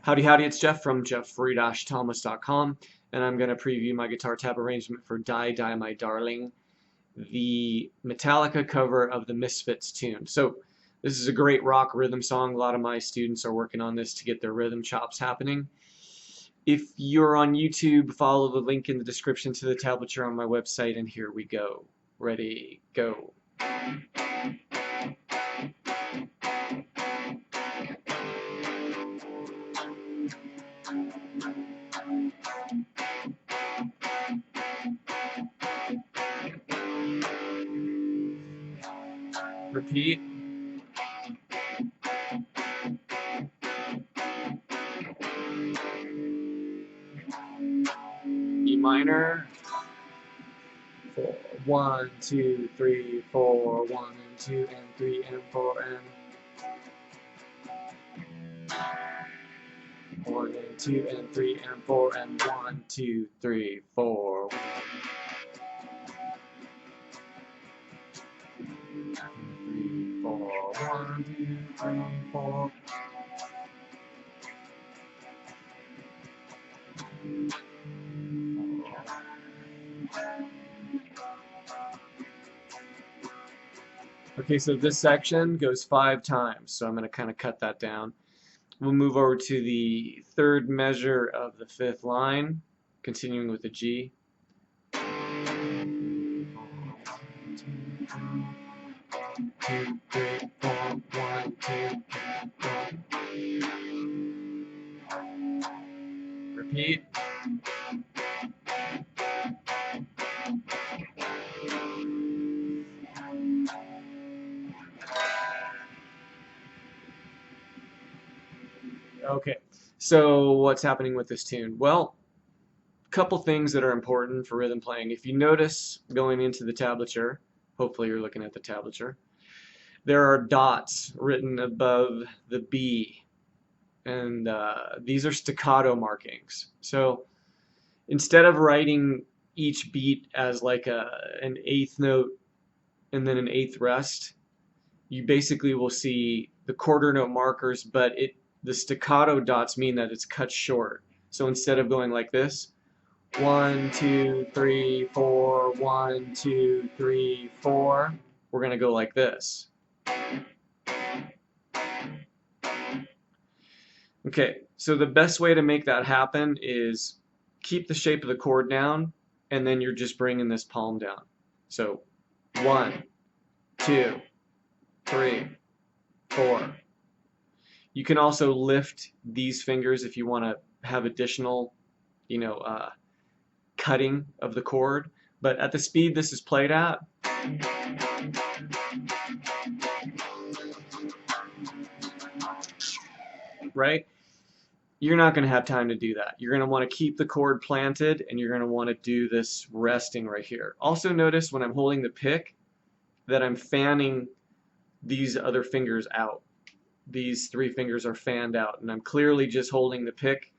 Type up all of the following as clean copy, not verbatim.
Howdy, howdy, it's Jeff from jeffrey-thomas.com, and I'm going to preview my guitar tab arrangement for Die, Die, My Darling, the Metallica cover of the Misfits tune. So this is a great rock rhythm song. A lot of my students are working on this to get their rhythm chops happening. If you're on YouTube, follow the link in the description to the tablature on my website, and here we go. Ready, go. Repeat. E minor. 4, 1, 2, 3, 4, 1 and 2 and 3 and 4 and 1 and 2 and 3 and 4 and 1, 2, 3, 4. 3, 4, 1, 2, 3, 4. Okay, so this section goes 5 times, so I'm going to kind of cut that down. We'll move over to the third measure of the fifth line, continuing with the G. 2, 3, 4, 1, 2, 3, 4. Repeat. Okay, so what's happening with this tune? Well, a couple things that are important for rhythm playing. If you notice going into the tablature, hopefully you're looking at the tablature, there are dots written above the B, and these are staccato markings. So instead of writing each beat as like an eighth note and then an eighth rest, you basically will see the quarter note markers, but the staccato dots mean that it's cut short. So instead of going like this, 1, 2, 3, 4, 1, 2, 3, 4, we're going to go like this. Okay, so the best way to make that happen is keep the shape of the chord down, and then you're just bringing this palm down. So 1, 2, 3, 4. You can also lift these fingers if you want to have additional, cutting of the chord. But at the speed this is played at, right? You're not going to have time to do that. You're going to want to keep the chord planted, and you're going to want to do this resting right here. Also notice when I'm holding the pick that I'm fanning these other fingers out. These 3 fingers are fanned out, and I'm clearly just holding the pick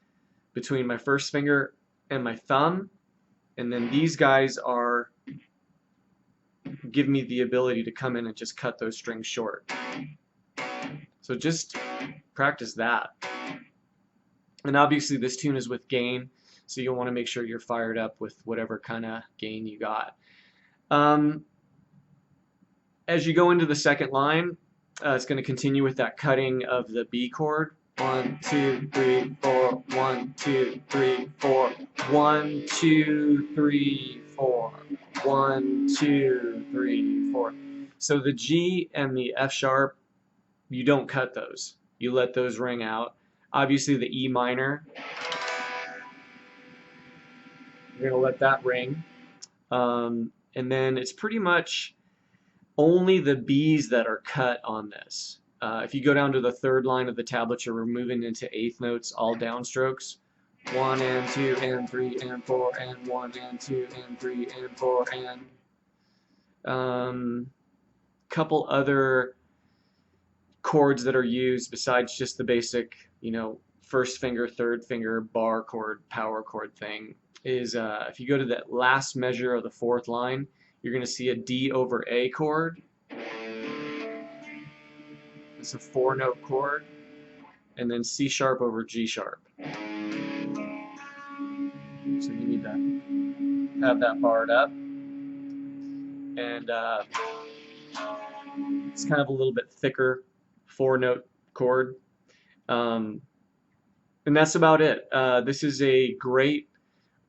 between my first finger and my thumb, and then these guys give me the ability to come in and just cut those strings short. So just practice that. And obviously this tune is with gain, so you'll want to make sure you're fired up with whatever kind of gain you got. As you go into the second line, it's going to continue with that cutting of the B chord. 1, 2, 3, 4, 1, 2, 3, 4, 1, 2, 3, 4, 1, 2, 3, 4. So the G and the F sharp, you don't cut those. You let those ring out. Obviously the E minor, you're going to let that ring. And then it's pretty much only the B's that are cut on this. If you go down to the third line of the tablature, we're moving into eighth notes, all downstrokes. 1 and 2 and 3 and 4 and 1 and 2 and 3 and 4 and couple other chords that are used besides just the basic, first finger, third finger, bar chord, power chord thing is if you go to that last measure of the fourth line, you're going to see a D over A chord. It's a 4-note chord. and then C sharp over G sharp. So you need to have that barred up, and it's kind of a little bit thicker 4-note chord. Um, and that's about it. This is a great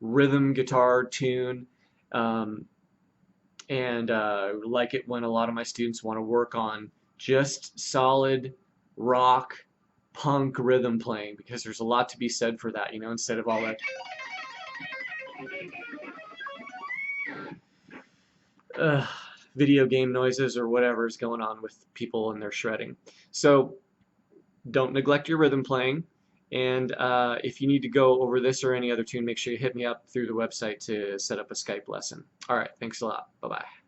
rhythm guitar tune, um, and like it when a lot of my students want to work on just solid rock, punk rhythm playing, because there's a lot to be said for that, instead of all that uh, video game noises or whatever is going on with people and their shredding. So don't neglect your rhythm playing. And if you need to go over this or any other tune, make sure you hit me up through the website to set up a Skype lesson. All right, thanks a lot. Bye-bye.